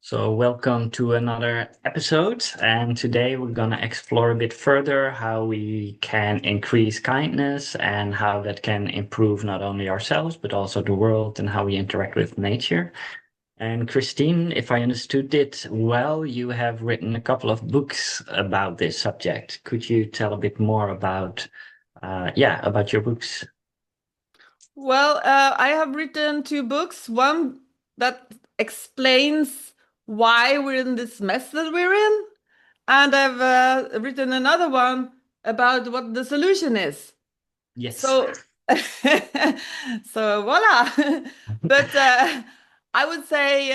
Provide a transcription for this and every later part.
So, welcome to another episode. And today we're going to explore a bit further how we can increase kindness and how that can improve not only ourselves, but also the world and how we interact with nature. And Christine, if I understood it well, you have written a couple of books about this subject. Could you tell a bit more about your books? Well, I have written two books. One that explains why we're in this mess that we're in, and I've written another one about what the solution is. Yes. So, so voila. But I would say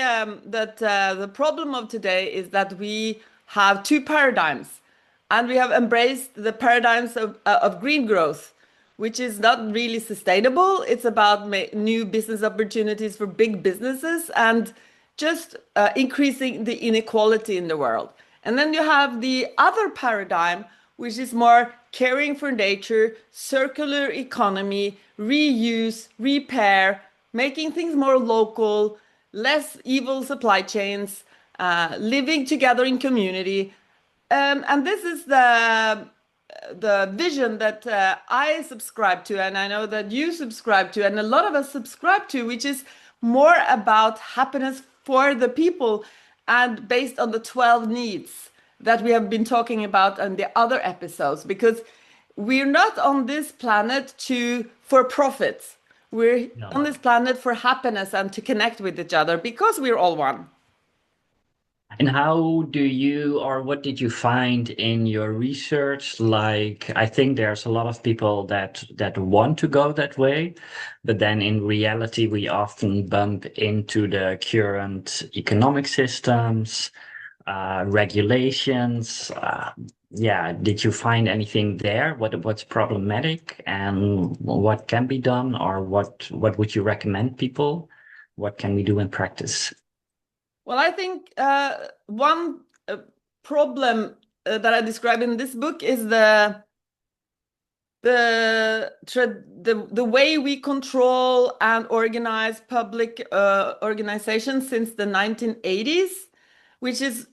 that the problem of today is that we have two paradigms, and we have embraced the paradigms of green growth, which is not really sustainable. It's about new business opportunities for big businesses and just increasing the inequality in the world. And then you have the other paradigm, which is more caring for nature, circular economy, reuse, repair, making things more local, less evil supply chains, living together in community. And this is the vision that I subscribe to, and I know that you subscribe to, and a lot of us subscribe to, which is more about happiness for the people and based on the 12 needs that we have been talking about in the other episodes, because we're not on this planet for profit. We're on No. this planet for happiness and to connect with each other because we're all one. And how do you, or what did you find in your research? Like, I think there's a lot of people that want to go that way, but then in reality, we often bump into the current economic systems, regulations. Yeah, did you find anything there? What's problematic and what can be done, or what would you recommend people? What can we do in practice? Well, I think one problem that I describe in this book is the way we control and organize public organizations since the 1980s, which is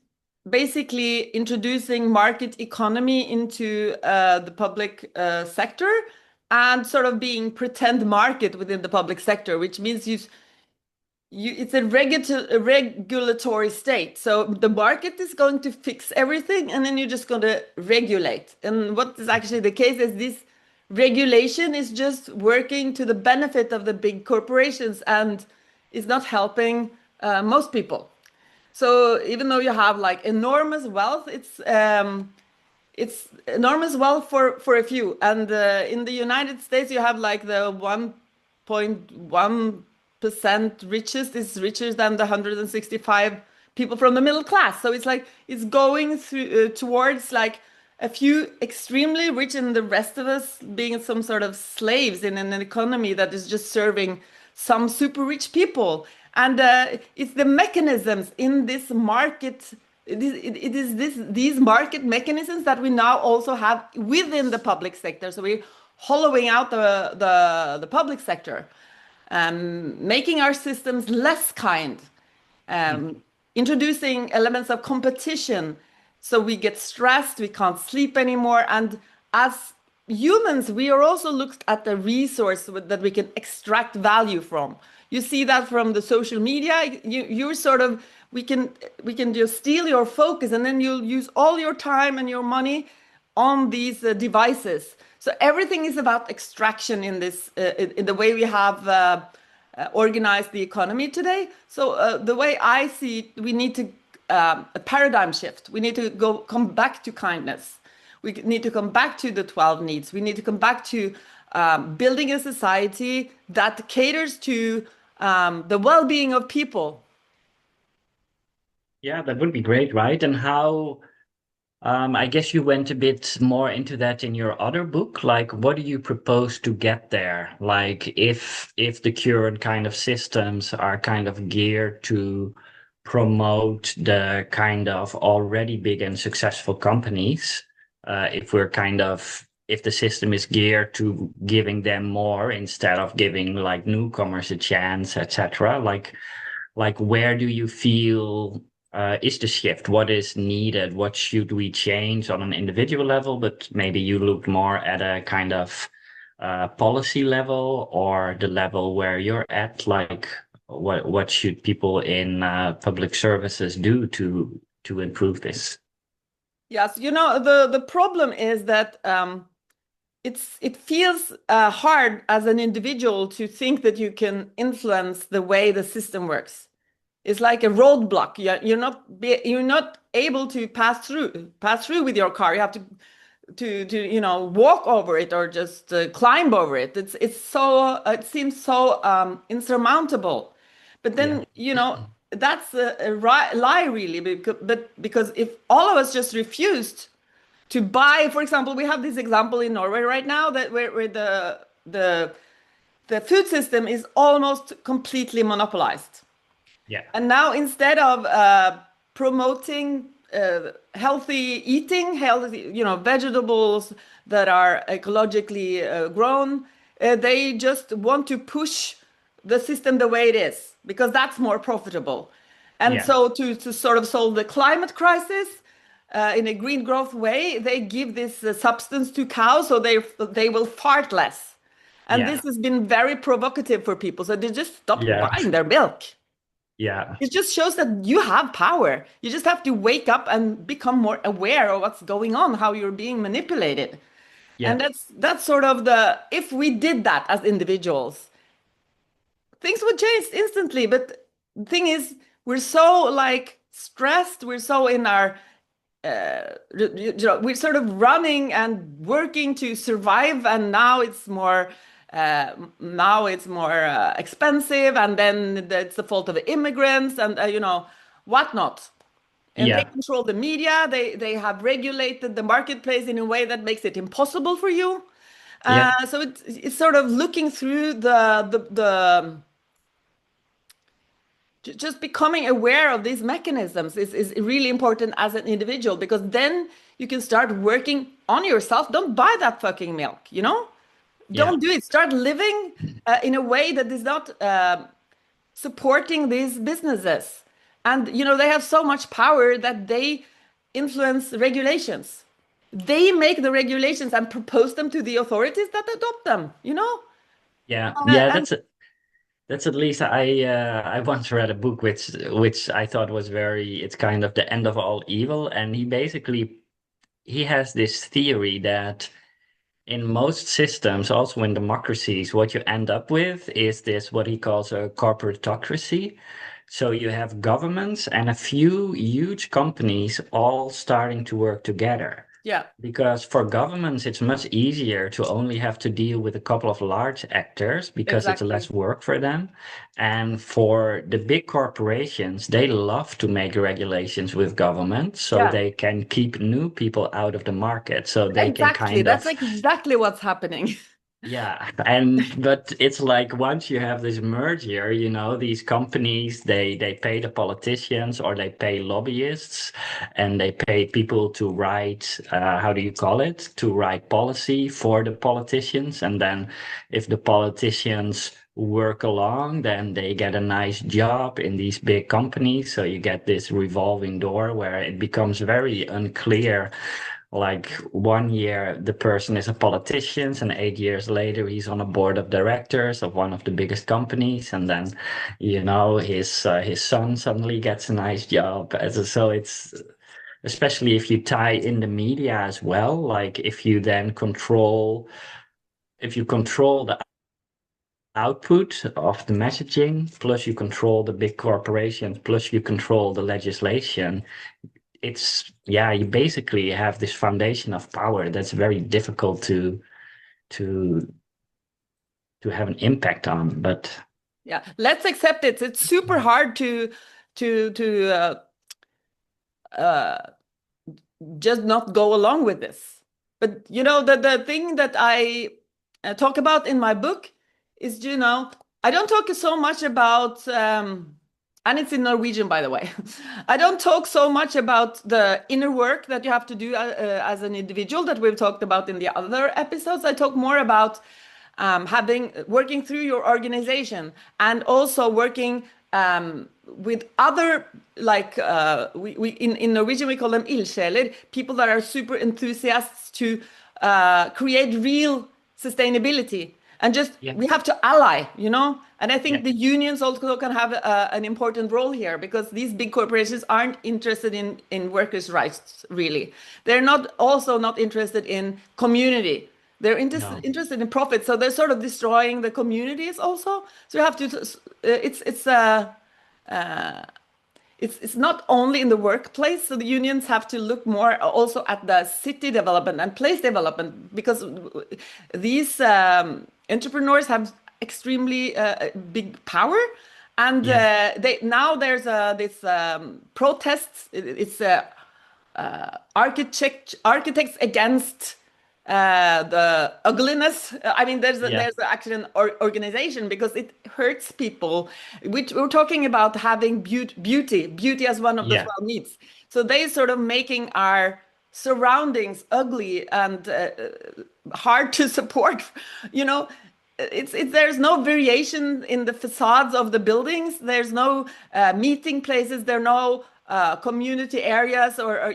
basically introducing market economy into the public sector and sort of being pretend market within the public sector, which means it's a regulatory state. So the market is going to fix everything, and then you're just going to regulate. And what is actually the case is this regulation is just working to the benefit of the big corporations and is not helping most people. So even though you have like enormous wealth, it's enormous wealth for a few. And in the United States, you have like the 1.1% richest is richer than the 165 people from the middle class. So it's like it's going through towards like a few extremely rich and the rest of us being some sort of slaves in an economy that is just serving some super rich people. And it's the mechanisms in this market. These market mechanisms that we now also have within the public sector. So we're hollowing out the public sector, making our systems less kind, introducing elements of competition. So we get stressed, we can't sleep anymore. And as humans, we are also looked at the resource that we can extract value from. You see that from the social media. You're sort of we can just steal your focus, and then you'll use all your time and your money on these devices. So everything is about extraction in this in the way we have organized the economy today. So the way I see it, we need to a paradigm shift. We need to come back to kindness. We need to come back to the 12 needs. We need to come back to building a society that caters to the well-being of people. Yeah, that would be great, right? And how, I guess you went a bit more into that in your other book. Like, what do you propose to get there? Like, if the current kind of systems are kind of geared to promote the kind of already big and successful companies, if the system is geared to giving them more instead of giving like newcomers a chance, etc. Like where do you feel is the shift? What is needed? What should we change on an individual level? But maybe you look more at a kind of policy level or the level where you're at, like what should people in public services do to improve this? Yes, the problem is that it feels hard as an individual to think that you can influence the way the system works. It's like a roadblock. You're not able to pass through with your car. You have to walk over it or just climb over it. It seems so insurmountable. But Yeah. then that's a lie really, because if all of us just refused to buy, for example, we have this example in Norway right now that where the food system is almost completely monopolized. Yeah. And now instead of promoting healthy eating, healthy, vegetables that are ecologically grown, they just want to push the system the way it is because that's more profitable. And Yeah. so to sort of solve the climate crisis in a green growth way, they give this substance to cows so they will fart less. And Yeah. this has been very provocative for people. So they just stopped Yeah. buying their milk. Yeah. It just shows that you have power. You just have to wake up and become more aware of what's going on, how you're being manipulated. And Yeah. that's sort of if we did that as individuals, things would change instantly. But the thing is, we're so like stressed, we're so in our we're sort of running and working to survive, and now it's more expensive, and then it's the fault of the immigrants and whatnot. And they Yeah. control the media. They have regulated the marketplace in a way that makes it impossible for you. Yeah. So it's sort of looking through the just becoming aware of these mechanisms is really important as an individual, because then you can start working on yourself. Don't buy that fucking milk. Yeah. Don't do it. Start living in a way that is not supporting these businesses. And they have so much power that they influence regulations. They make the regulations and propose them to the authorities that adopt them. Yeah. Yeah. And That's at least I once read a book which I thought was very, it's kind of the end of all evil, and he has this theory that in most systems, also in democracies, what you end up with is this what he calls a corporatocracy. So you have governments and a few huge companies all starting to work together. yeah, Because for governments, it's much easier to only have to deal with a couple of large actors because it's exactly. less work for them. And for the big corporations, they love to make regulations with government so Yeah, they can keep new people out of the market. So they can exactly. kind That's of, exactly what's happening. yeah, but it's like once you have this merger, these companies they pay the politicians or they pay lobbyists and they pay people to write how do you call it? To write policy for the politicians, and then if the politicians work along, then they get a nice job in these big companies. So you get this revolving door where it becomes very unclear, like 1 year the person is a politician and 8 years later he's on a board of directors of one of the biggest companies, and then his son suddenly gets a nice job so it's, especially if you tie in the media as well, like if you control the output of the messaging, plus you control the big corporations, plus you control the legislation, you basically have this foundation of power that's very difficult to to have an impact on. But Yeah, let's accept it. It's super hard to uh, just not go along with this. But the thing that I talk about in my book is, I don't talk so much about, and it's in Norwegian, by the way. I don't talk so much about the inner work that you have to do as an individual that we've talked about in the other episodes. I talk more about working through your organization, and also working with other, like we in Norwegian we call them ildsjeler, people that are super enthusiasts to create real sustainability, and just Yeah. we have to ally, you know. And I Yeah. think the unions also can have an important role here, because these big corporations aren't interested in workers' rights, really. They're not also not interested in community. They're No. interested in profit, so they're sort of destroying the communities also. So you have to, it's not only in the workplace. So the unions have to look more also at the city development and place development, because these entrepreneurs have extremely big power. And Yeah. they now there's this protests. It's architects against the ugliness. I mean, Yeah. there's actually an organization, because it hurts people. We're talking about having beauty as one of the Yeah. 12 needs. So they sort of making our surroundings ugly and hard to support. You know, it's there's no variation in the facades of the buildings. There's no meeting places. There are no community areas, or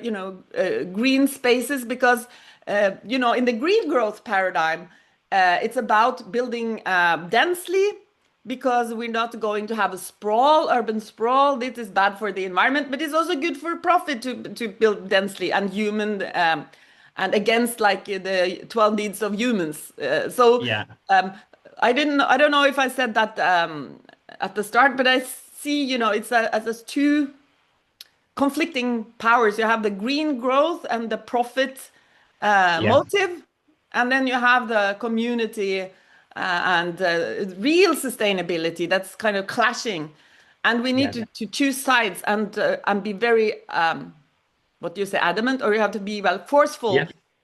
green spaces, because in the green growth paradigm, it's about building densely, because we're not going to have a urban sprawl. This is bad for the environment, but it's also good for profit to build densely and human, and against like the 12 needs of humans. Yeah. Um, I don't know if I said that at the start, but I see, it's as two conflicting powers. You have the green growth and the profit Yeah. motive, and then you have the community and real sustainability that's kind of clashing. And we need Yeah. to choose sides, and be very what do you say, adamant, or you have to be, well, Yeah. forceful.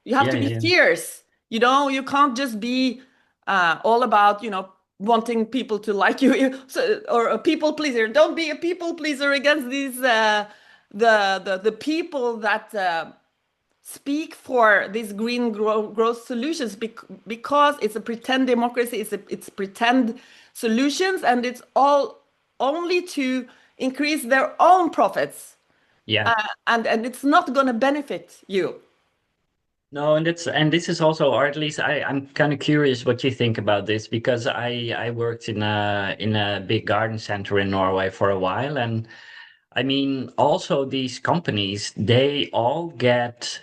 You have Yeah. to be Yeah. fierce. You can't just be all about, wanting people to like you, or a people pleaser. Don't be a people pleaser against these the people that speak for these green growth solutions, because it's a pretend democracy. It's pretend solutions, and it's all only to increase their own profits, Yeah. and it's not going to benefit you. No, and this is also, or at least I'm kind of curious what you think about this, because I worked in a big garden center in Norway for a while. And I mean, also these companies, they all get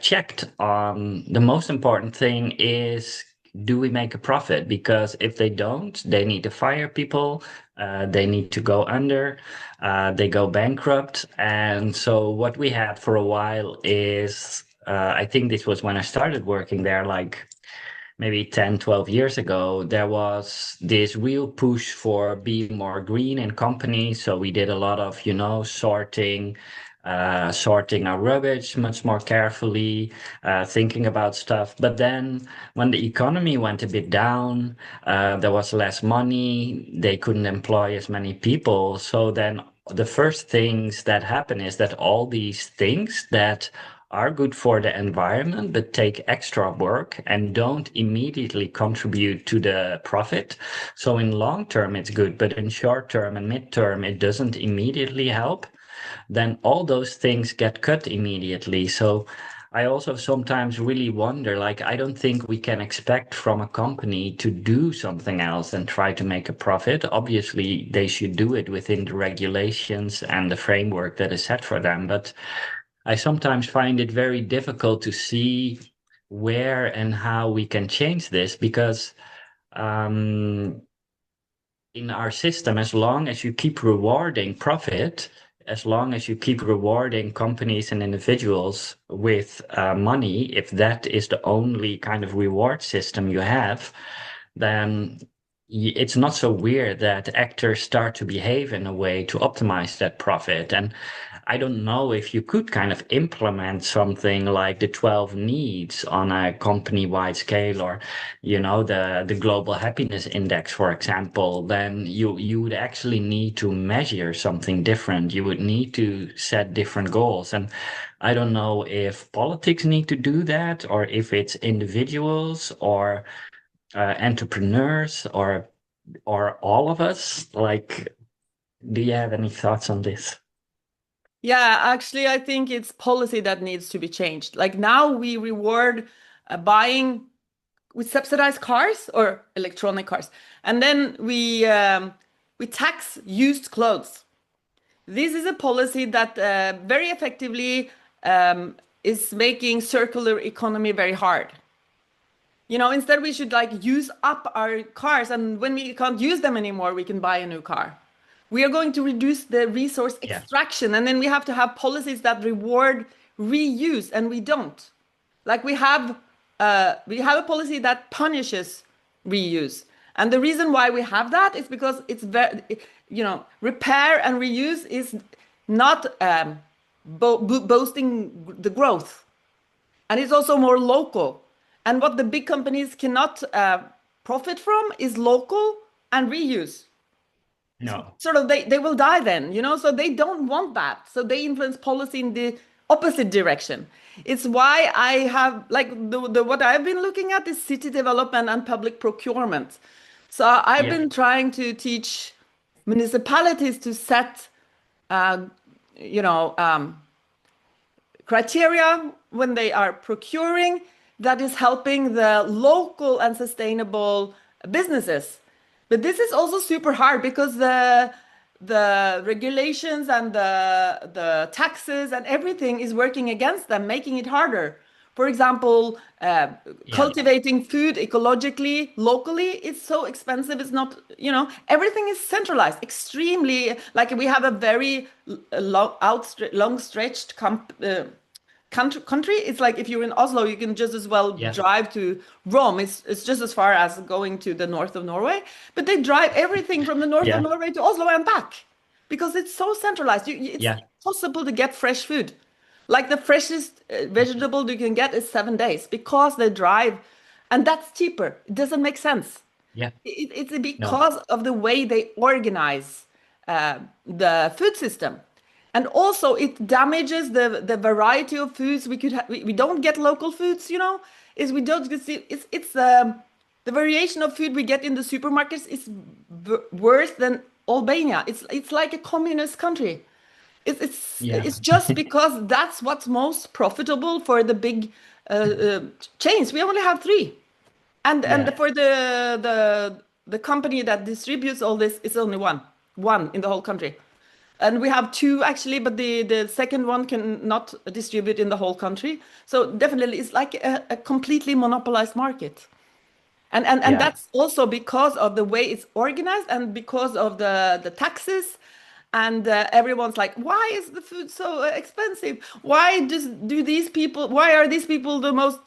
checked on the most important thing is, do we make a profit? Because if they don't, they need to fire people, they need to go under, they go bankrupt. And so what we had for a while is, I think this was when I started working there, like maybe 10, 12 years ago, there was this real push for being more green in companies. So we did a lot of, sorting our rubbish much more carefully, thinking about stuff. But then when the economy went a bit down, there was less money, they couldn't employ as many people. So then the first things that happen is that all these things that are good for the environment but take extra work and don't immediately contribute to the profit. So in long term it's good, but in short term and mid term it doesn't immediately help. Then all those things get cut immediately. So I also sometimes really wonder, like, I don't think we can expect from a company to do something else and try to make a profit. Obviously, they should do it within the regulations and the framework that is set for them. But I sometimes find it very difficult to see where and how we can change this, because um, in our system, as long as you keep rewarding profit, as long as you keep rewarding companies and individuals with money, if that is the only kind of reward system you have, then it's not so weird that actors start to behave in a way to optimize that profit. And I don't know if you could kind of implement something like the 12 needs on a company-wide scale, or the global happiness index, for example. Then you would actually need to measure something different. You would need to set different goals. And I don't know if politics need to do that, or if it's individuals or entrepreneurs or all of us. Like, Do you have any thoughts on this? Yeah, actually, I think it's policy that needs to be changed. Like now we reward buying, we subsidize cars or electronic cars, and then we tax used clothes. This is a policy that very effectively is making circular economy very hard. You know, instead we should like use up our cars, and when we can't use them anymore, we can buy a new car. We are going to reduce the resource Yeah. extraction, and then we have to have policies that reward reuse, and we don't. Like we have a policy that punishes reuse. And the reason why we have that is because it's very, you know, repair and reuse is not boosting the growth. And it's also more local. And what the big companies cannot profit from is local and reuse. No. Sort of they will die then, you know, so they don't want that. So they influence policy in the opposite direction. It's why I have like the what I've been looking at is city development and public procurement. So I've Yeah. been trying to teach municipalities to set uh, you know criteria when they are procuring that is helping the local and sustainable businesses. But this is also super hard because the regulations and the taxes and everything is working against them, making it harder. For example, Yeah. cultivating food ecologically, locally, it's so expensive. It's not, you know, everything is centralized, extremely, like we have a very long stretched country. It's like if you're in Oslo, you can just as well Yeah. drive to Rome. It's just as far as going to the north of Norway. But they drive everything from the north of Yeah. Norway to Oslo and back because it's so centralized. It's Yeah. impossible to get fresh food. Like the freshest vegetable you can get is 7 days because they drive, and that's cheaper. It doesn't make sense. Yeah. It's No. because of the way they organize the food system. And also it damages the variety of foods we could have. We don't get local foods, you know, is we don't get see it's the variation of food we get in the supermarkets is worse than Albania. It's like a communist country. Yeah. It's just because that's what's most profitable for the big chains. We only have three. And Yeah. for the company that distributes all this, it's only one in the whole country. And we have two actually, but the second one can not distribute in the whole country. So definitely, it's like a completely monopolized market. And Yeah. that's also because of the way it's organized and because of the taxes. And everyone's like, why is the food so expensive? Why are these people the most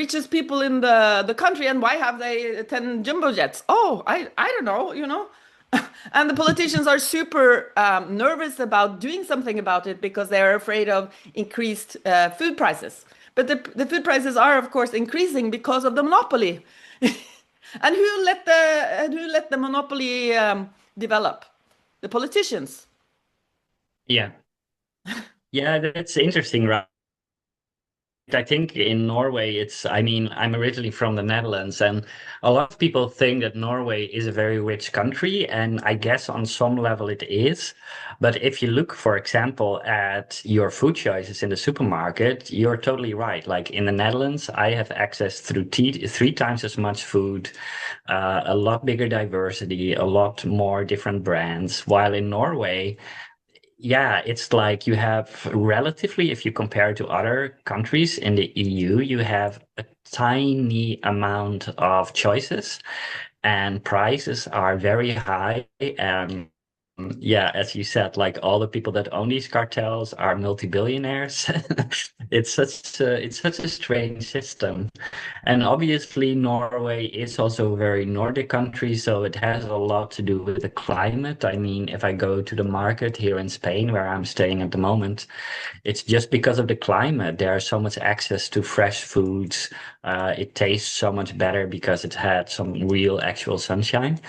richest people in the country? And why have they 10 jumbo jets? Oh, I don't know, you know. And the politicians are super nervous about doing something about it because they're afraid of increased food prices. But the food prices are, of course, increasing because of the monopoly. And who let the monopoly develop? The politicians. Yeah. Yeah, that's interesting, right? I think in Norway, I mean, I'm originally from the Netherlands, and a lot of people think that Norway is a very rich country, and I guess on some level it is. But if you look, for example, at your food choices in the supermarket, you're totally right. Like in the Netherlands, I have access through three times as much food, a lot bigger diversity, a lot more different brands, while in Norway, yeah, it's like you have relatively, if you compare to other countries in the EU, you have a tiny amount of choices and prices are very high. And yeah, as you said, like all the people that own these cartels are multi-billionaires. It's such a strange system. And obviously, Norway is also a very Nordic country, so it has a lot to do with the climate. I mean, if I go to the market here in Spain, where I'm staying at the moment, it's just because of the climate. There's so much access to fresh foods. It tastes so much better because it had some real actual sunshine.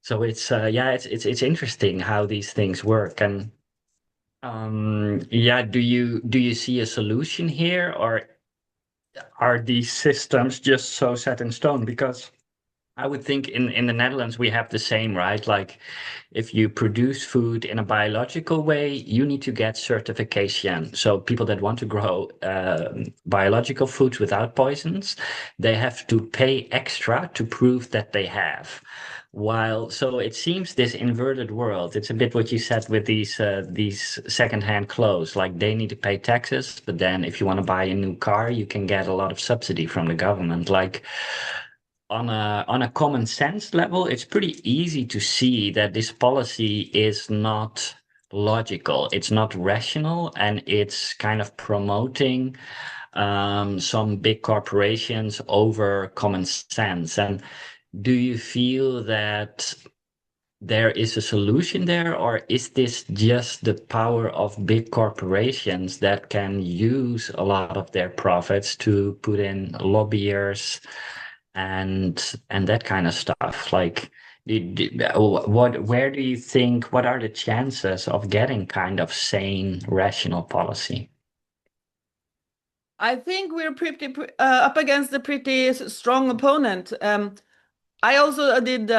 So yeah, it's interesting how these things work. And yeah, do you see a solution here, or are these systems just so set in stone? Because I would think in the Netherlands we have the same, right? Like if you produce food in a biological way, you need to get certification. So people that want to grow biological foods without poisons, they have to pay extra to prove that they have. While so it seems this inverted world, it's a bit what you said with these secondhand clothes. Like they need to pay taxes, but then if you want to buy a new car, you can get a lot of subsidy from the government. Like on a common sense level, it's pretty easy to see that this policy is not logical, it's not rational, and it's kind of promoting some big corporations over common sense. And do you feel that there is a solution there, or is this just the power of big corporations that can use a lot of their profits to put in lobbyers and that kind of stuff? Like, where do you think, what are the chances of getting kind of sane, rational policy? I think we're pretty up against a pretty strong opponent. I also did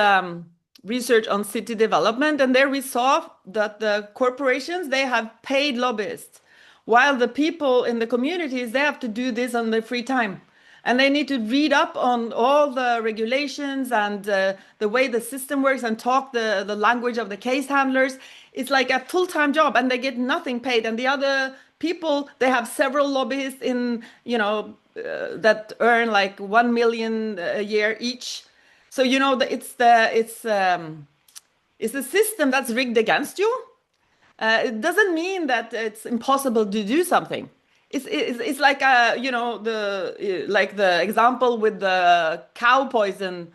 research on city development, and there we saw that the corporations, they have paid lobbyists, while the people in the communities, they have to do this on their free time. And they need to read up on all the regulations and the way the system works and talk the language of the case handlers. It's like a full-time job and they get nothing paid. And the other people, they have several lobbyists in, that earn like 1 million a year each. So, it's the system that's rigged against you. It doesn't mean that it's impossible to do something. It's like the example with the cow poison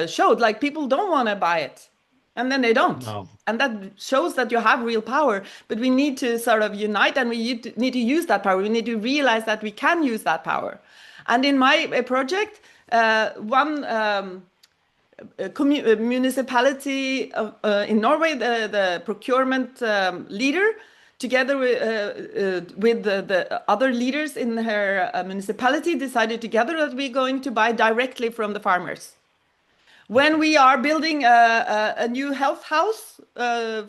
showed, like people don't want to buy it, and then they don't, No. and that shows that you have real power. But we need to sort of unite, and we need to use that power. We need to realize that we can use that power. And in my project, one municipality in Norway, the procurement leader, together with the other leaders in her municipality, decided together that we're going to buy directly from the farmers. When we are building a new health house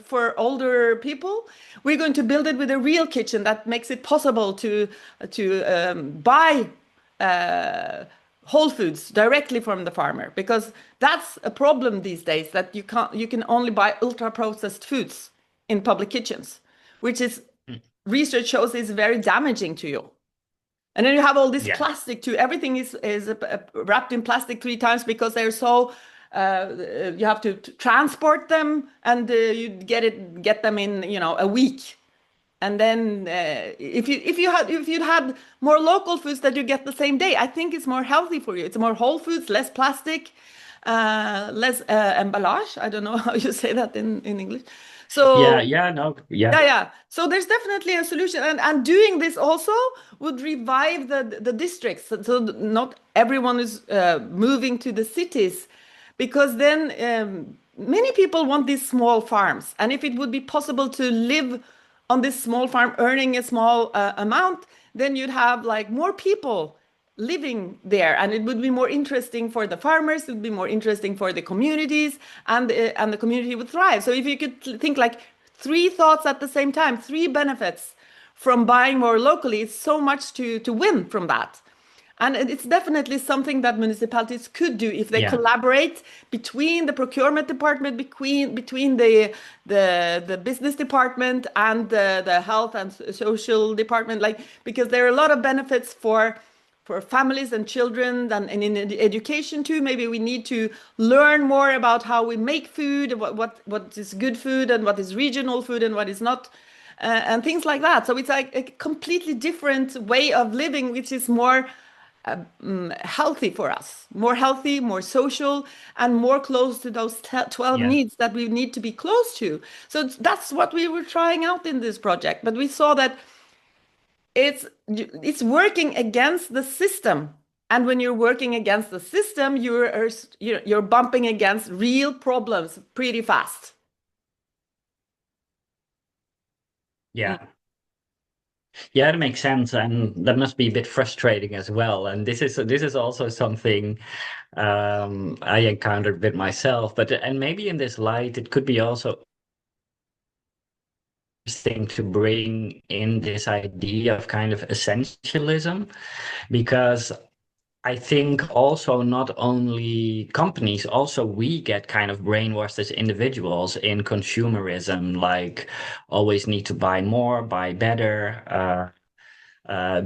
for older people, we're going to build it with a real kitchen that makes it possible to buy whole foods directly from the farmer, because that's a problem these days, that you can only buy ultra processed foods in public kitchens, which is research shows is very damaging to you. And then you have all this Yeah. plastic too. Everything is wrapped in plastic 3 times because they're so you have to transport them, and you get them in a week. And then if you'd had more local foods that you get the same day, I think it's more healthy for you. It's more whole foods, less plastic, less emballage. I don't know how you say that in English. Yeah, So yeah, no, yeah, yeah, yeah. So there's definitely a solution, and doing this also would revive the districts. So not everyone is moving to the cities, because then many people want these small farms, and if it would be possible to live on this small farm, earning a small amount, then you'd have like more people living there, and it would be more interesting for the farmers, it would be more interesting for the communities, and the community would thrive. So if you could think like 3 thoughts at the same time, 3 benefits from buying more locally, it's so much to win from that. And it's definitely something that municipalities could do if they yeah, collaborate between the procurement department, between the business department and the health and social department, like, because there are a lot of benefits for families and children, and in education too. Maybe we need to learn more about how we make food, what is good food and what is regional food and what is not, and things like that. So it's like a completely different way of living, which is more healthy for us, more healthy, more social, and more close to those 12 yeah, needs that we need to be close to. So that's what we were trying out in this project. But we saw that it's working against the system. And when you're working against the system, you're bumping against real problems pretty fast. Mm. yeah. Yeah, that makes sense, and that must be a bit frustrating as well. And this is also something I encountered with myself. But and maybe in this light, it could be also interesting to bring in this idea of kind of essentialism, because I think also not only companies, also we get kind of brainwashed as individuals in consumerism, like always need to buy more, buy better,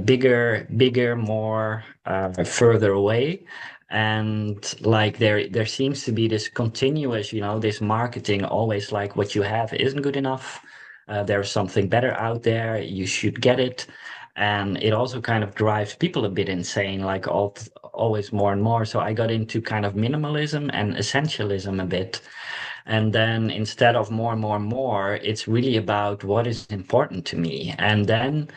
bigger, more, further away. And like there seems to be this continuous, this marketing always like what you have isn't good enough. There's something better out there. You should get it. And it also kind of drives people a bit insane, like always more and more. So I got into kind of minimalism and essentialism a bit. And then instead of more and more and more, it's really about what is important to me. And then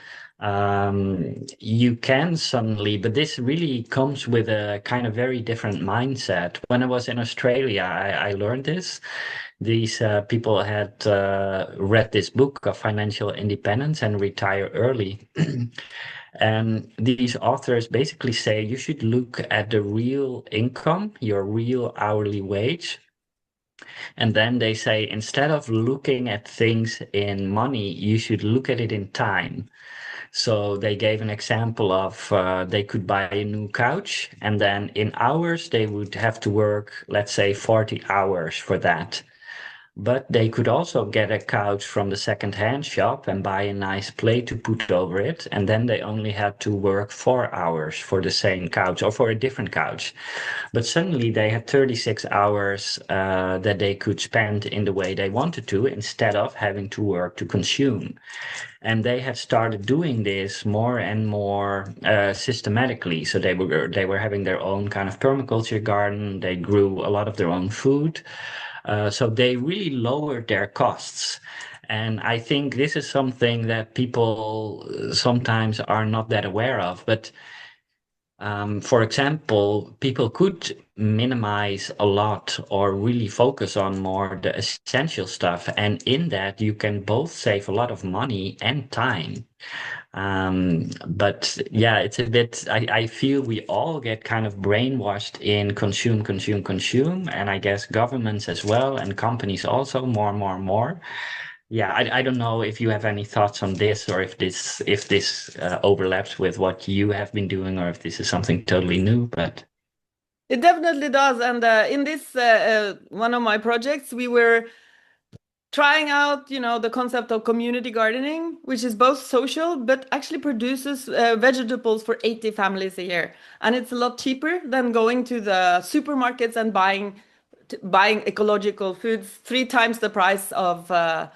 you can suddenly, but this really comes with a kind of very different mindset. When I was in Australia, I learned this. These people had read this book of financial independence and retire early. And these authors basically say you should look at the real income, your real hourly wage. And then they say instead of looking at things in money, you should look at it in time. So they gave an example of they could buy a new couch, and then in hours they would have to work, let's say, 40 hours for that. But they could also get a couch from the second-hand shop and buy a nice plate to put over it, and then they only had to work 4 hours for the same couch or for a different couch. But suddenly they had 36 hours that they could spend in the way they wanted to instead of having to work to consume. And they had started doing this more and more systematically. So they were having their own kind of permaculture garden. They grew a lot of their own food. So they really lowered their costs. And I think this is something that people sometimes are not that aware of. But for example, people could minimize a lot or really focus on more the essential stuff. And in that, you can both save a lot of money and time. But yeah, it's a bit, I feel we all get kind of brainwashed in consume, consume, consume. And I guess governments as well and companies also more and more and more. Yeah, I don't know if you have any thoughts on this or if this overlaps with what you have been doing or if this is something totally new, but It definitely does. And in this one of my projects, we were trying out, the concept of community gardening, which is both social but actually produces vegetables for 80 families a year. And it's a lot cheaper than going to the supermarkets and buying ecological foods, 3 times the price of the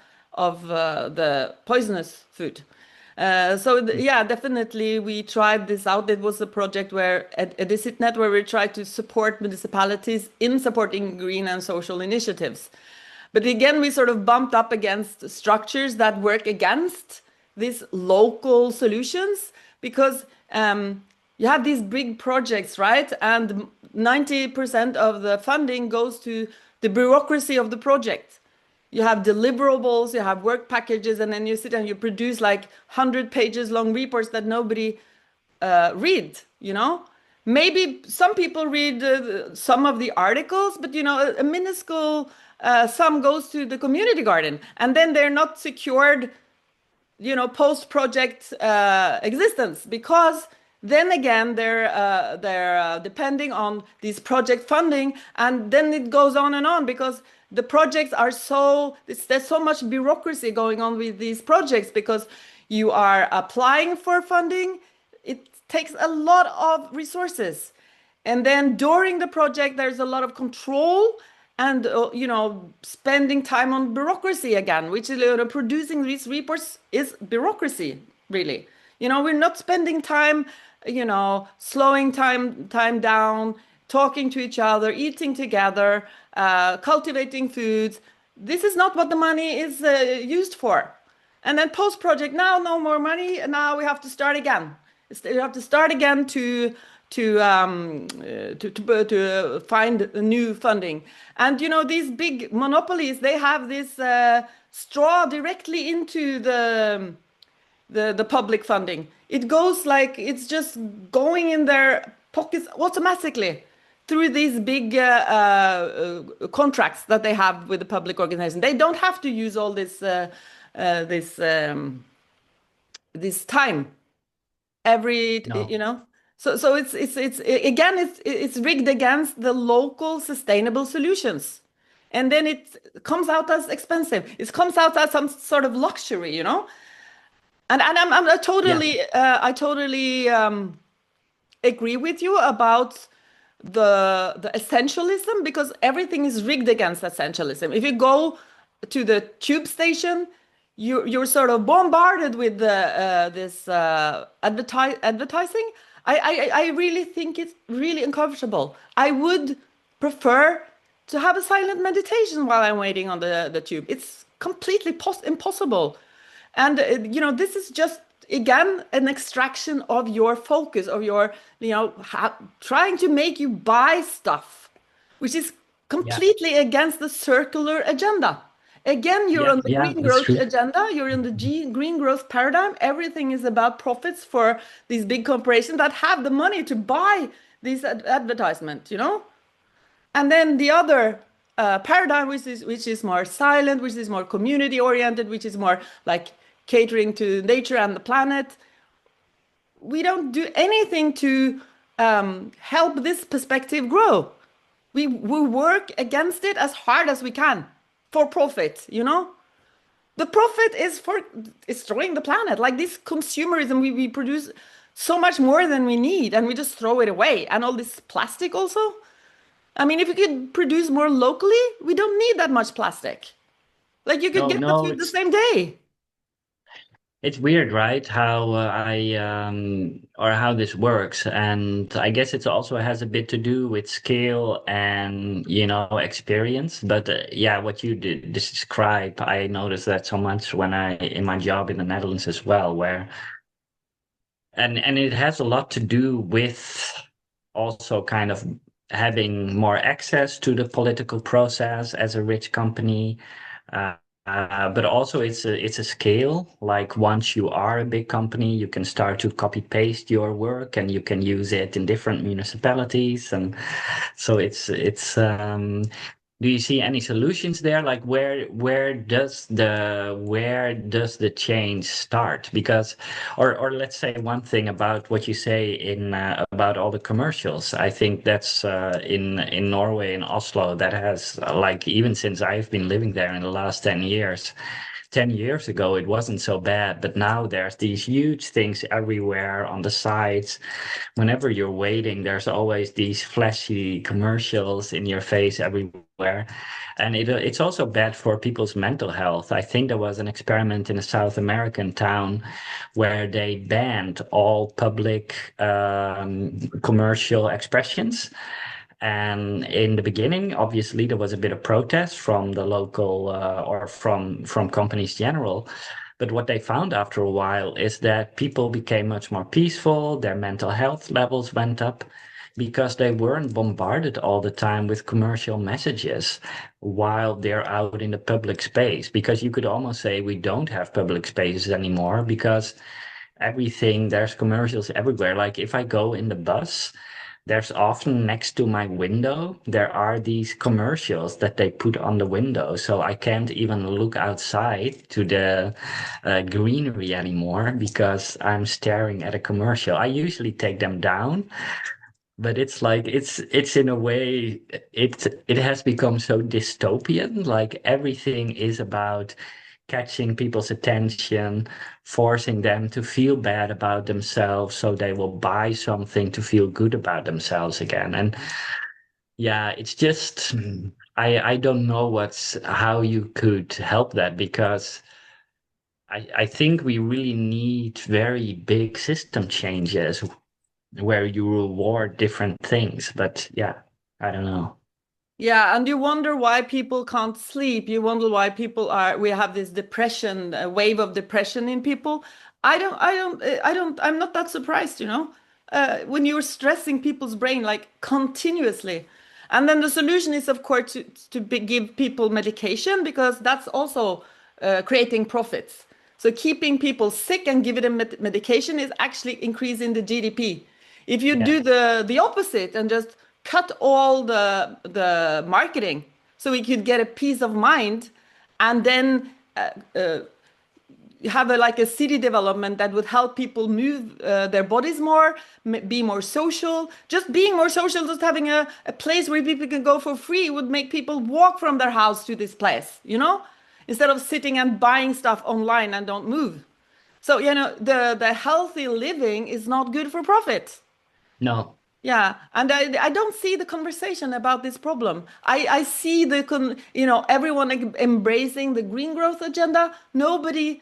poisonous food. Yeah, definitely we tried this out. It was a project where at Etikk where we tried to support municipalities in supporting green and social initiatives. But again, we sort of bumped up against structures that work against these local solutions because you have these big projects, right? And 90% of the funding goes to the bureaucracy of the project. You have deliverables, you have work packages, and then you sit and you produce like 100 pages long reports that nobody read. Maybe some people read some of the articles, but a minuscule sum goes to the community garden, and then they're not secured, post-project existence because then again they're depending on these project funding, and then it goes on and on because the projects are there's so much bureaucracy going on with these projects because you are applying for funding. It takes a lot of resources. And then during the project, there's a lot of control and, spending time on bureaucracy again, which is producing these reports is bureaucracy, really. We're not spending time, slowing time down, talking to each other, eating together, cultivating foods. This is not what the money is used for. And then post-project, now no more money, and now we have to start again. You have to start again to find new funding. And these big monopolies, they have this straw directly into the public funding. It goes like it's just going in their pockets automatically through these big contracts that they have with the public organization. They don't have to use all this this time every, No. So it's again it's rigged against the local sustainable solutions, and then it comes out as expensive. It comes out as some sort of luxury, and Yeah. I totally agree with you about the essentialism, because everything is rigged against essentialism. If you go to the tube station, you're sort of bombarded with this advertising. I really think it's really uncomfortable. I would prefer to have a silent meditation while I'm waiting on the tube. It's completely impossible. And this is just again an extraction of your focus, of your trying to make you buy stuff, which is Yeah. completely against the circular agenda. Again, you're Yeah. on the Yeah. green That's growth true. agenda, you're in the green growth paradigm. Everything is about profits for these big corporations that have the money to buy these advertisements, And then the other paradigm, which is more silent, which is more community oriented, which is more like catering to nature and the planet. We don't do anything to help this perspective grow. We work against it as hard as we can for profit, The profit is for destroying the planet. Like this consumerism, we produce so much more than we need, and we just throw it away. And all this plastic also. I mean, if we could produce more locally, we don't need that much plastic. Like you could No, get the no, food the same day. it's weird, right? How or how this works. And I guess it also has a bit to do with skill and, experience. But yeah, what you did describe, I noticed that so much in my job in the Netherlands as well, and it has a lot to do with also kind of having more access to the political process as a rich company. Uh, but also it's a scale. Like once you are a big company, you can start to copy paste your work and you can use it in different municipalities. And so do you see any solutions there? Like where does the change start? Because or let's say one thing about what you say in about all the commercials. I think that's in Norway, in Oslo, that has like even since I've been living there in the last 10 years. 10 years ago, it wasn't so bad, but now there's these huge things everywhere on the sides. Whenever you're waiting, there's always these flashy commercials in your face everywhere. And it's also bad for people's mental health. I think there was an experiment in a South American town where they banned all public commercial expressions. And in the beginning, obviously, there was a bit of protest from the local or from companies general. But what they found after a while is that people became much more peaceful, their mental health levels went up because they weren't bombarded all the time with commercial messages while they're out in the public space. Because you could almost say we don't have public spaces anymore because there's commercials everywhere. Like if I go in the bus, there's often next to my window, there are these commercials that they put on the window. So I can't even look outside to the greenery anymore because I'm staring at a commercial. I usually take them down, but it's like it's in a way it has become so dystopian. Like everything is about catching people's attention, forcing them to feel bad about themselves so they will buy something to feel good about themselves again. And yeah, it's just I don't know how you could help that because I think we really need very big system changes where you reward different things. But yeah, I don't know. Yeah, and you wonder why people can't sleep. You wonder why we have this depression, a wave of depression in people. I'm not that surprised, when you're stressing people's brain like continuously. And then the solution is, of course, give people medication because that's also creating profits. So keeping people sick and giving them medication is actually increasing the GDP. If you Yeah. do the opposite and just cut all the marketing so we could get a peace of mind and then have like a city development that would help people move their bodies more, be more social. Just being more social, just having a place where people can go for free would make people walk from their house to this place, you know, instead of sitting and buying stuff online and don't move. So, you know, the healthy living is not good for profit. No. Yeah, and I don't see the conversation about this problem. I see you know, everyone embracing the green growth agenda. Nobody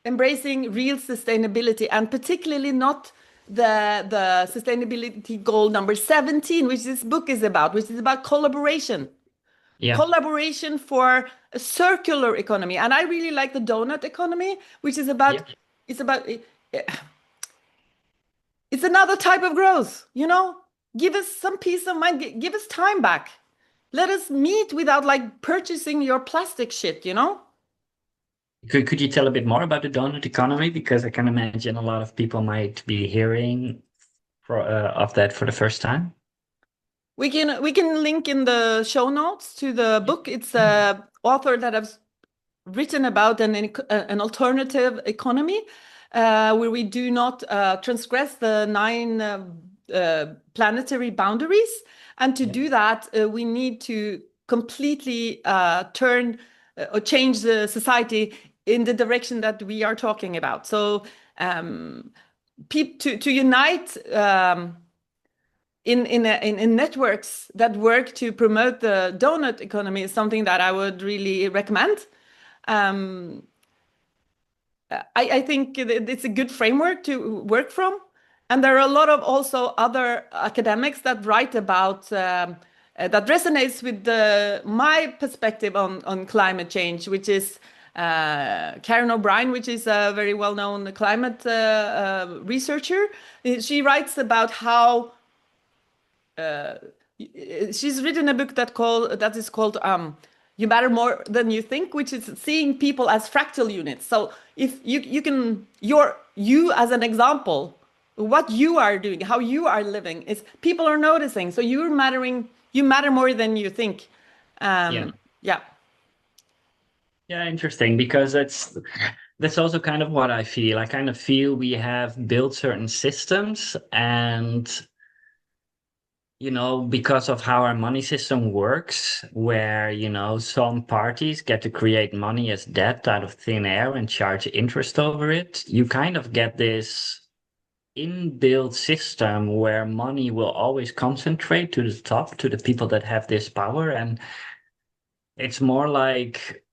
embracing real sustainability, and particularly not the sustainability goal number 17, which this book is about, which is about collaboration. Yeah. Collaboration for a circular economy. And I really like the donut economy, which is about Yeah. it's about it's another type of growth, you know? Give us some peace of mind, give us time back. Let us meet without like purchasing your plastic shit, you know? Could you tell a bit more about the donut economy? Because I can imagine a lot of people might be hearing of that for the first time. We can link in the show notes to the book. It's a author that has written about an alternative economy where we do not transgress the nine planetary boundaries. And to Yeah. do that, we need to completely turn or change the society in the direction that we are talking about. So to unite in networks that work to promote the donut economy is something that I would really recommend. Um, I think it's a good framework to work from. And there are a lot of also other academics that write about that resonates with my perspective on climate change, which is Karen O'Brien, which is a very well-known climate researcher. She writes about how she's written a book that is called You Matter More Than You Think, which is seeing people as fractal units. So if you can you as an example, what you are doing, how you are living is people are noticing. So you matter more than you think. Yeah. Yeah. Yeah, interesting, because that's also kind of what I feel. I kind of feel we have built certain systems, and because of how our money system works, where, some parties get to create money as debt out of thin air and charge interest over it, you kind of get this inbuilt system where money will always concentrate to the top, to the people that have this power. And it's more like,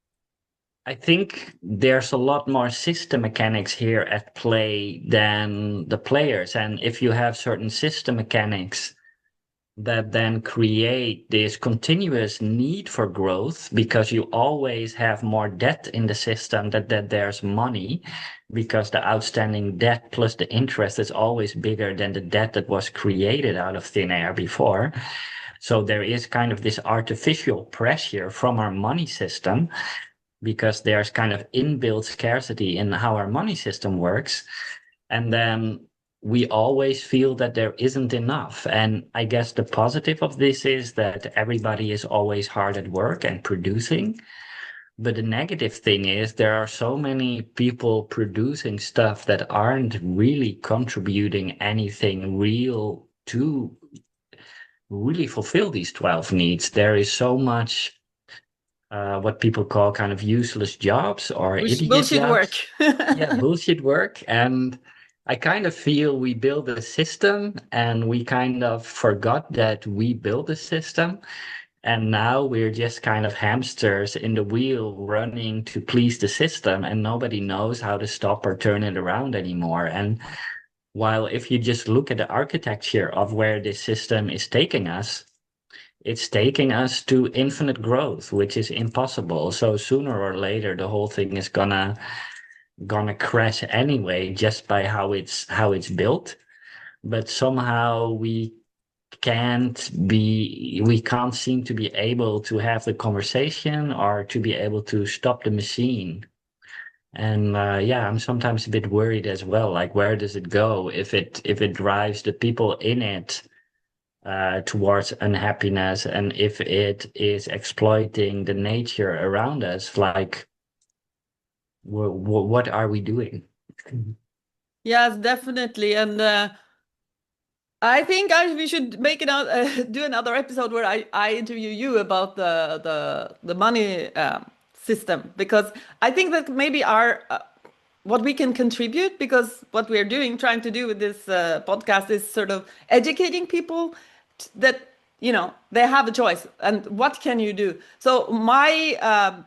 I think there's a lot more system mechanics here at play than the players. And if you have certain system mechanics that then create this continuous need for growth, because you always have more debt in the system, that there's money, because the outstanding debt plus the interest is always bigger than the debt that was created out of thin air before. So there is kind of this artificial pressure from our money system, because there's kind of inbuilt scarcity in how our money system works. And then we always feel that there isn't enough. And I guess the positive of this is that everybody is always hard at work and producing. But the negative thing is there are so many people producing stuff that aren't really contributing anything real to really fulfill these 12 needs. There is so much what people call kind of useless jobs or idiot Bullshit work. jobs. Yeah, bullshit work. And I kind of feel we build a system and we kind of forgot that we built a system. And now we're just kind of hamsters in the wheel running to please the system, and nobody knows how to stop or turn it around anymore. And while if you just look at the architecture of where this system is taking us, it's taking us to infinite growth, which is impossible. So sooner or later, the whole thing is gonna crash anyway, just by how it's built. But somehow we can't seem to be able to have the conversation or to be able to stop the machine. And yeah, I'm sometimes a bit worried as well. Like, where does it go if it drives the people in it towards unhappiness, and if it is exploiting the nature around us? Like, what are we doing? Yes, definitely. And I think we should make do another episode where I interview you about the money system, because I think that maybe our what we can contribute, because what we're doing, trying to do with this podcast is sort of educating people that, you know, they have a choice and what can you do. So my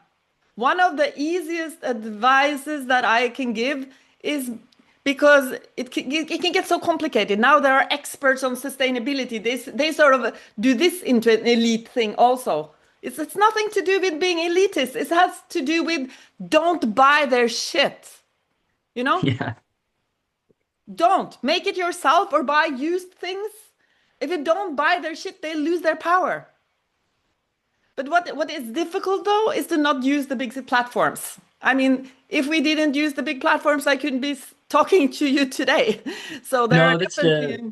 one of the easiest advices that I can give is, because it can get so complicated. Now there are experts on sustainability. They sort of do this into an elite thing also. It's nothing to do with being elitist. It has to do with don't buy their shit. You know? Yeah. Don't make it yourself or buy used things. If you don't buy their shit, they lose their power. But what is difficult though is to not use the big platforms. I mean, if we didn't use the big platforms, I couldn't be talking to you today. So there are No, that's the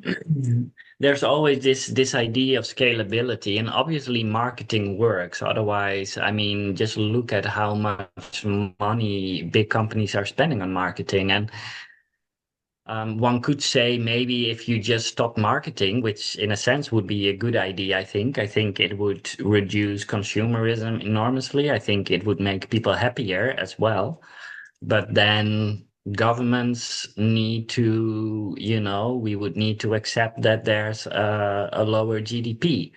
definitely. there's always this idea of scalability, and obviously marketing works. Otherwise, I mean, just look at how much money big companies are spending on marketing. And one could say maybe if you just stop marketing, which in a sense would be a good idea, I think. I think it would reduce consumerism enormously. I think it would make people happier as well. But then governments need to, we would need to accept that there's a lower GDP.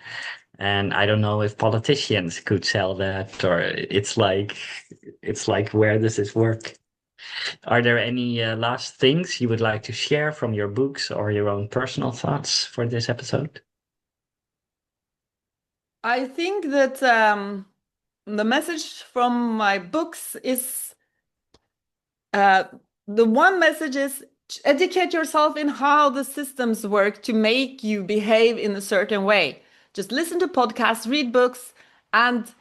And I don't know if politicians could sell that, or it's like, where does this work? Are there any last things you would like to share from your books or your own personal thoughts for this episode? I think that the message from my books is uh, the one message is educate yourself in how the systems work to make you behave in a certain way. Just listen to podcasts, read books, and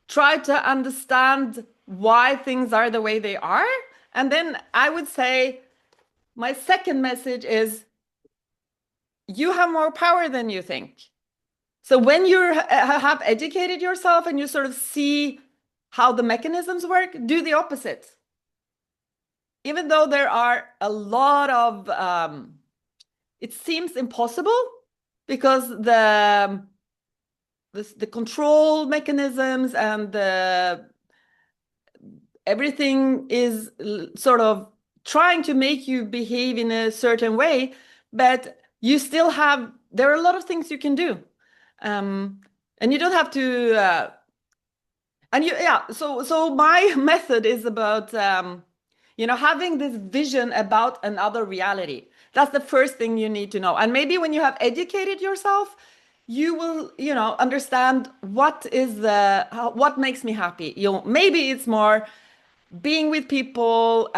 try to understand why things are the way they are. And then I would say my second message is you have more power than you think. So when you have educated yourself and you sort of see how the mechanisms work, do the opposite. Even though there are a lot of, it seems impossible because the control mechanisms and everything is sort of trying to make you behave in a certain way, but you still have, there are a lot of things you can do. And you don't have to, so my method is about, having this vision about another reality. That's the first thing you need to know. And maybe when you have educated yourself, you will, understand what makes me happy. Maybe it's more being with people,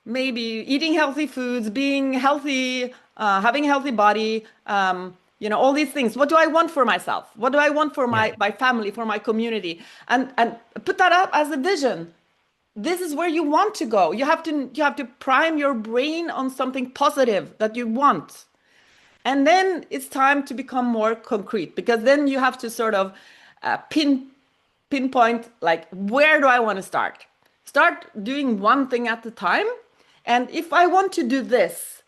maybe eating healthy foods, being healthy, having a healthy body, all these things. What do I want for myself? What do I want for Yeah. my family, for my community? And put that up as a vision. This is where you want to go. You have to prime your brain on something positive that you want. And then it's time to become more concrete, because then you have to sort of pinpoint, like, where do I want to start? Start doing one thing at a time. And if I want to do this,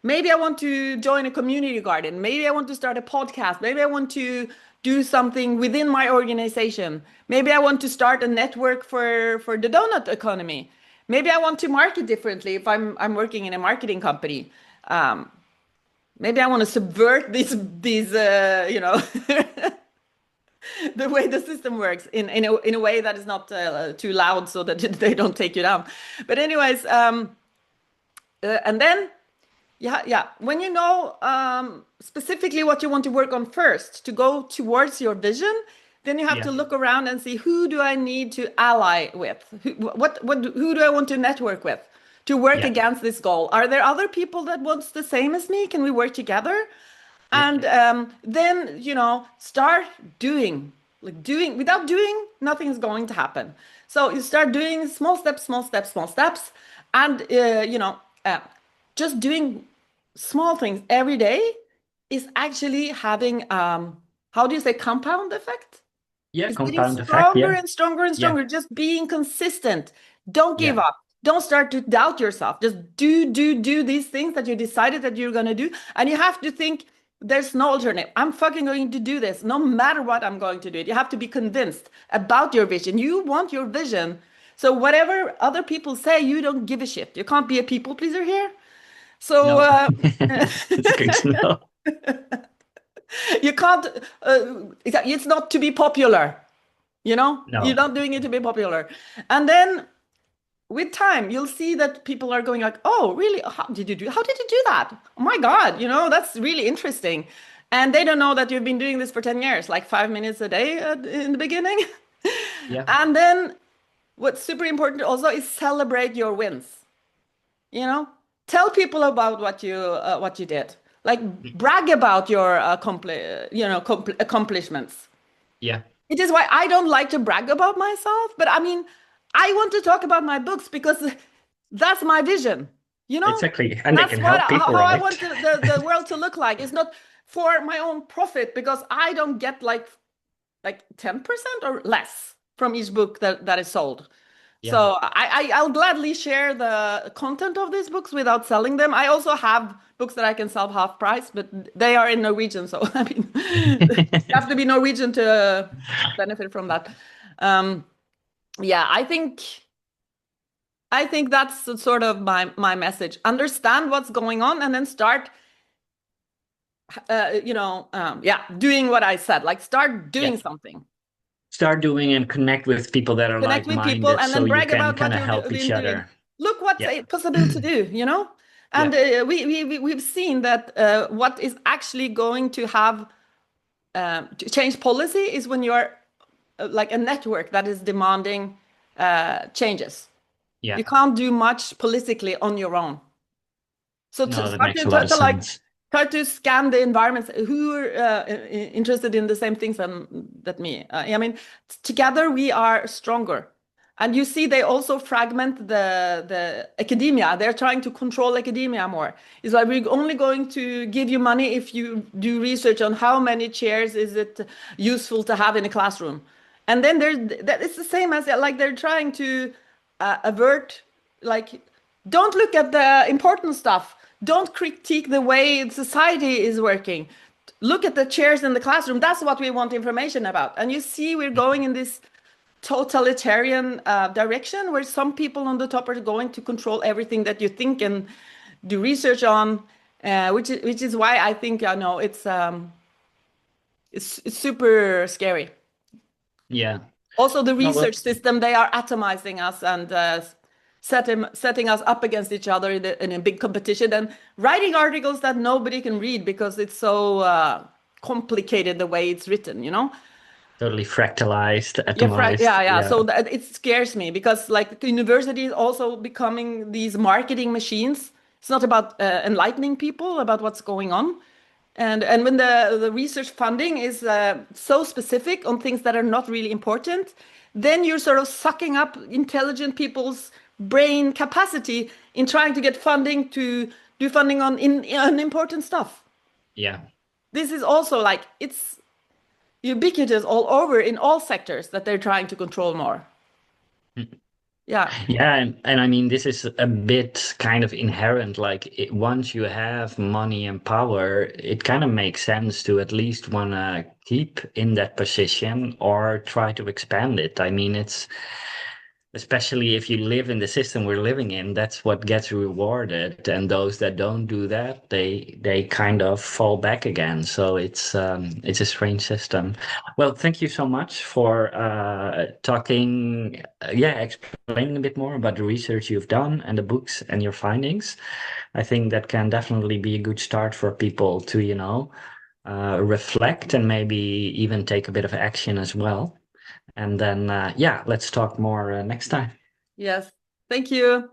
maybe I want to join a community garden. Maybe I want to start a podcast. Maybe I want to do something within my organization. Maybe I want to start a network for the donut economy. Maybe I want to market differently if I'm working in a marketing company. Maybe I want to subvert these the way the system works in a way that is not too loud so that they don't take you down. But anyways, and then yeah, when you know specifically what you want to work on first to go towards your vision, then you have to Yeah. look around and see, who do I need to ally with? Who do I want to network with to work Yeah. against this goal? Are there other people that wants the same as me? Can we work together? Yeah. And then, start doing. Like, doing, without doing, nothing is going to happen. So you start doing small steps, small steps, small steps, and just doing small things every day is actually having how do you say, compound effect? Yeah, It's getting compound effect. stronger Yeah. and stronger and Yeah. stronger. Just being consistent. Don't give Yeah. up. Don't start to doubt yourself. Just do these things that you decided that you're going to do. And you have to think there's no alternative. I'm fucking going to do this. No matter what, I'm going to do it. You have to be convinced about your vision. You want your vision. So whatever other people say, you don't give a shit. You can't be a people pleaser here. So No. It's good to know. you can't, it's not to be popular. You're No. not doing it to be popular. And then with time, you'll see that people are going like, oh, really? How did you do that? Oh my God, that's really interesting. And they don't know that you've been doing this for 10 years, like 5 minutes a day in the beginning. Yeah. And then what's super important also is celebrate your wins. Tell people about what you did. Like brag about your accomplishments. Yeah. It is why I don't like to brag about myself, but I mean, I want to talk about my books because that's my vision. Exactly. And they That's can what help how people, I right? want the world to look like. It's not for my own profit because I don't get like 10% or less from each book that is sold. Yeah. So I'll gladly share the content of these books without selling them. I also have books that I can sell half price, but they are in Norwegian. So I mean, you have to be Norwegian to benefit from that. Um, yeah, I think that's sort of my message. Understand what's going on and then start, doing what I said. Like start doing Yeah. something. Start doing and connect with people that are Connect with people like-minded and so then you brag can about kind what of you've help each been doing. other. Look what's Yeah. possible to do, Yeah. And we've seen that what is actually going to have to change policy is when you're like a network that is demanding changes. Yeah. You can't do much politically on your own. So to No, that start makes a lot of like sense. try to scan the environments who are interested in the same things that me. I mean, together we are stronger. And you see, they also fragment the academia. They're trying to control academia more. It's like we're only going to give you money if you do research on how many chairs is it useful to have in a classroom. And then it's the same as like they're trying to avert, like, don't look at the important stuff. Don't critique the way society is working. Look at the chairs in the classroom. That's what we want information about. And you see, we're going in this totalitarian direction where some people on the top are going to control everything that you think and do research on, which is why I think it's super scary. Yeah. Also, the No, well, research system, they are atomizing us and setting us up against each other in a big competition and writing articles that nobody can read because it's so complicated the way it's written. totally fractalized, Yeah, atomized. yeah. Yeah. So it scares me because like the university is also becoming these marketing machines. It's not about enlightening people about what's going on. And when the research funding is so specific on things that are not really important, then you're sort of sucking up intelligent people's brain capacity in trying to get funding to do funding on unimportant stuff. Yeah. This is also like it's ubiquitous all over in all sectors that they're trying to control more. Yeah. Yeah, and I mean, this is a bit kind of inherent. Like, once you have money and power, it kind of makes sense to at least want to keep in that position or try to expand it. I mean, it's especially if you live in the system we're living in, that's what gets rewarded. And those that don't do that, they kind of fall back again. So it's a strange system. Well, thank you so much for talking, explaining a bit more about the research you've done and the books and your findings. I think that can definitely be a good start for people to, reflect and maybe even take a bit of action as well. And then, let's talk more next time. Yes. Thank you.